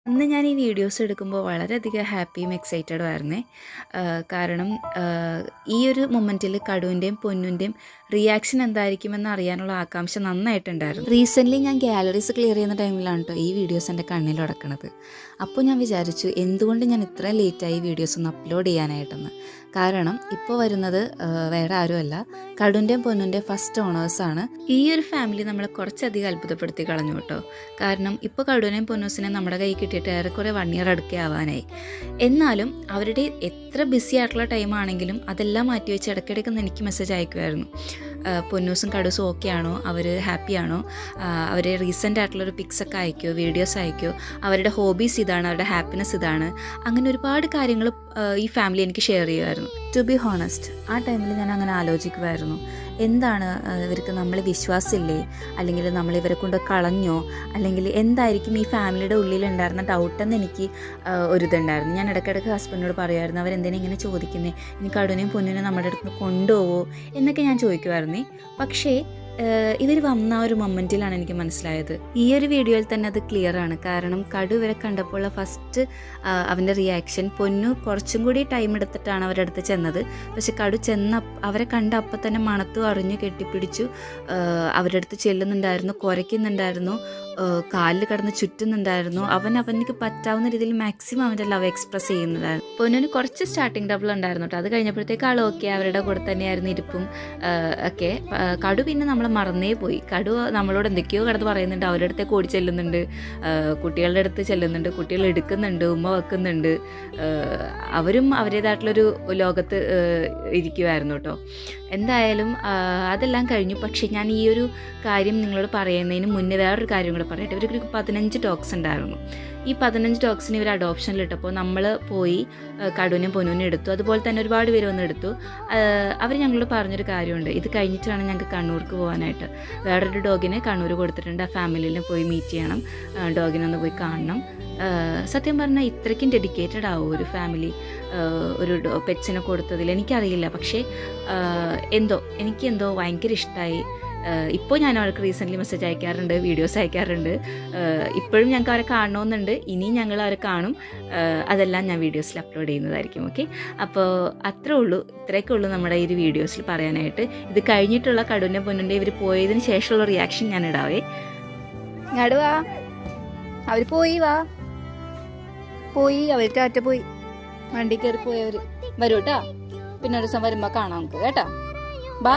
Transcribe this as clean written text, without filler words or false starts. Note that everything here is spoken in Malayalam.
അന്ന് ഞാൻ ഈ വീഡിയോസ് എടുക്കുമ്പോൾ വളരെയധികം ഹാപ്പിയും എക്സൈറ്റഡും ആയിരുന്നേ. കാരണം ഈ ഒരു മൊമെൻറ്റിൽ കടുവിൻ്റെയും പൊന്നുൻ്റെയും റിയാക്ഷൻ എന്തായിരിക്കുമെന്ന് അറിയാനുള്ള ആകാംക്ഷ നന്നായിട്ടുണ്ടായിരുന്നു. റീസെൻ്റ്ലി ഞാൻ ഗാലറീസ് ക്ലിയർ ചെയ്യുന്ന ടൈമിലാണ് കേട്ടോ ഈ വീഡിയോസ് എൻ്റെ കണ്ണിൽ ഉടക്കണത്. അപ്പോൾ ഞാൻ വിചാരിച്ചു എന്തുകൊണ്ട് ഞാൻ ഇത്രയും ലേറ്റായി വീഡിയോസ് ഒന്ന് അപ്ലോഡ് ചെയ്യാനായിട്ടെന്ന്. കാരണം ഇപ്പോൾ വരുന്നത് വേറെ ആരുമല്ല, കടുവിൻ്റെയും പൊന്നുൻ്റെയും ഫസ്റ്റ് ഓണേഴ്സാണ്. ഈ ഒരു ഫാമിലി നമ്മളെ കുറച്ചധികം അത്ഭുതപ്പെടുത്തി കളഞ്ഞു കേട്ടോ. കാരണം ഇപ്പോൾ കടുവിനെയും പൊന്നൂസിനെ നമ്മുടെ കൈ കിട്ടിയിട്ട് ഏറെക്കുറെ 1 ഇയർ അടുക്കെ ആവാനായി. എന്നാലും അവരുടെ എത്ര ബിസി ആയിട്ടുള്ള ടൈമാണെങ്കിലും അതെല്ലാം മാറ്റി വെച്ച് ഇടയ്ക്കിടയ്ക്ക് എനിക്ക് മെസ്സേജ് അയക്കുമായിരുന്നു. പൊന്നൂസും കടൂസും ഓക്കെ ആണോ, അവർ ഹാപ്പി ആണോ, അവർ റീസെൻ്റ് ആയിട്ടുള്ളൊരു പിക്സൊക്കെ അയക്കുമോ, വീഡിയോസ് അയക്കുമോ, അവരുടെ ഹോബീസ് ഇതാണ്, അവരുടെ ഹാപ്പിനെസ് ഇതാണ്, അങ്ങനെ ഒരുപാട് കാര്യങ്ങൾ ഈ ഫാമിലി എനിക്ക് ഷെയർ ചെയ്യുമായിരുന്നു. ടു ബി ഹോണസ്റ്റ്, ആ ടൈമിൽ ഞാൻ അങ്ങനെ ആലോചിക്കുമായിരുന്നു, എന്താണ് ഇവർക്ക് നമ്മളെ വിശ്വാസമില്ലേ, അല്ലെങ്കിൽ നമ്മളിവരെ കൊണ്ട് കളഞ്ഞോ, അല്ലെങ്കിൽ എന്തായിരിക്കും ഈ ഫാമിലിയുടെ ഉള്ളിലുണ്ടായിരുന്ന ഡൗട്ടെന്ന് എനിക്ക് ഒരിതുണ്ടായിരുന്നു. ഞാൻ ഇടയ്ക്കിടയ്ക്ക് ഹസ്ബൻഡിനോട് പറയുമായിരുന്നു, അവരെന്തിനാ ഇങ്ങനെ ചോദിക്കുന്നത്, ഇനി കടുവിനെയും പൊന്നിനെയും നമ്മുടെ അടുത്ത് കൊണ്ടുപോവോ എന്നൊക്കെ ഞാൻ ചോദിക്കുമായിരുന്നേ. പക്ഷേ ഇവർ വന്ന ഒരു മൊമെൻറ്റിലാണ് എനിക്ക് മനസ്സിലായത്. ഈ ഒരു വീഡിയോയിൽ തന്നെ അത് ക്ലിയർ ആണ്. കാരണം കടു ഇവരെ കണ്ടപ്പോൾ ഫസ്റ്റ് അവൻ്റെ റിയാക്ഷൻ, പൊന്നു കുറച്ചും കൂടി ടൈം എടുത്തിട്ടാണ് അവരുടെ അടുത്ത് ചെന്നത്. പക്ഷെ കടു അവരെ കണ്ട അപ്പം തന്നെ മണത്തു അറിഞ്ഞു കെട്ടിപ്പിടിച്ചു, അവരുടെ അടുത്ത് ചെല്ലുന്നുണ്ടായിരുന്നു, കുരയ്ക്കുന്നുണ്ടായിരുന്നു, കാലിൽ കിടന്ന് ചുറ്റുന്നുണ്ടായിരുന്നു. അവനക്ക് പറ്റാവുന്ന രീതിയിൽ മാക്സിമം അവൻ്റെ ലവ് എക്സ്പ്രസ് ചെയ്യുന്നതായിരുന്നു. പൊന്നിന് കുറച്ച് സ്റ്റാർട്ടിങ് ട്രബിൾ ഉണ്ടായിരുന്നു കേട്ടോ. അത് കഴിഞ്ഞപ്പോഴത്തേക്ക് ആൾ ഓക്കെ, അവരുടെ കൂടെ തന്നെയായിരുന്നു ഇരിപ്പും ഒക്കെ. കടു പിന്നെ നമ്മളെ മറന്നേ പോയി. കടു നമ്മളോട് എന്തൊക്കെയോ കിടന്ന് പറയുന്നുണ്ട്, അവരുടെ അടുത്തേക്ക് ഓടി ചെല്ലുന്നുണ്ട്, കുട്ടികളുടെ അടുത്ത് ചെല്ലുന്നുണ്ട്, കുട്ടികൾ എടുക്കുന്നുണ്ട്, ഉമ്മ വെക്കുന്നുണ്ട്. അവരും അവരുടേതായിട്ടുള്ളൊരു ലോകത്ത് ഇരിക്കുമായിരുന്നു കേട്ടോ. എന്തായാലും അതെല്ലാം കഴിഞ്ഞു. പക്ഷേ ഞാൻ ഈ ഒരു കാര്യം നിങ്ങളോട് പറയുന്നതിന് മുന്നേ വേറൊരു കാര്യം കൂടെ പറയട്ടെ. ഇവർക്ക് 15 ഡോഗ്സ് ഉണ്ടായിരുന്നു. ഈ 15 ഡോഗ്സിന് ഇവർ അഡോപ്ഷനിലിട്ടപ്പോൾ നമ്മൾ പോയി കടുവിനെയും പൊന്നുവിനെയും എടുത്തു. അതുപോലെ തന്നെ ഒരുപാട് പേര് വന്ന് എടുത്തു. അവർ ഞങ്ങളോട് പറഞ്ഞൊരു കാര്യമുണ്ട്, ഇത് കഴിഞ്ഞിട്ട് വേണം ഞങ്ങൾക്ക് കണ്ണൂർക്ക് പോകാനായിട്ട്. വേറൊരു ഡോഗിനെ കണ്ണൂർ കൊടുത്തിട്ടുണ്ട്, ആ ഫാമിലിനെ പോയി മീറ്റ് ചെയ്യണം, ഡോഗിനെ ഒന്ന് പോയി കാണണം. സത്യം പറഞ്ഞാൽ ഇത്രയ്ക്കും ഡെഡിക്കേറ്റഡ് ആവും ഒരു ഫാമിലി ഒരു പെറ്റ്സിനെ കൊടുത്തതിൽ, എനിക്കറിയില്ല. പക്ഷേ എനിക്കെന്തോ ഭയങ്കര ഇഷ്ടമായി. ഇപ്പോൾ ഞാൻ അവർക്ക് റീസെൻ്റ്ലി മെസ്സേജ് അയക്കാറുണ്ട്, വീഡിയോസ് അയക്കാറുണ്ട്. ഇപ്പോഴും ഞങ്ങൾക്ക് അവരെ കാണണമെന്നുണ്ട്. ഇനിയും ഞങ്ങൾ അവരെ കാണും. അതെല്ലാം ഞാൻ വീഡിയോസിൽ അപ്ലോഡ് ചെയ്യുന്നതായിരിക്കും. ഓക്കെ, അപ്പോൾ ഇത്രയൊക്കെ ഉള്ളൂ നമ്മുടെ ഈ ഒരു വീഡിയോസിൽ പറയാനായിട്ട്. ഇത് കഴിഞ്ഞിട്ടുള്ള കടുവിൻ്റെ പൊന്നിൻ്റെ ഇവർ പോയതിന് ശേഷമുള്ള റിയാക്ഷൻ ഞാൻ ഇടാവേ. നടുവാ അവർ പോയി അവർ ടാറ്റ പോയി, വണ്ടി കയറി പോയവർ വരും കേട്ടോ. പിന്നെ ഒരു ദിവസം വരുമ്പോൾ കാണാം നമുക്ക് കേട്ടോ. ബാ.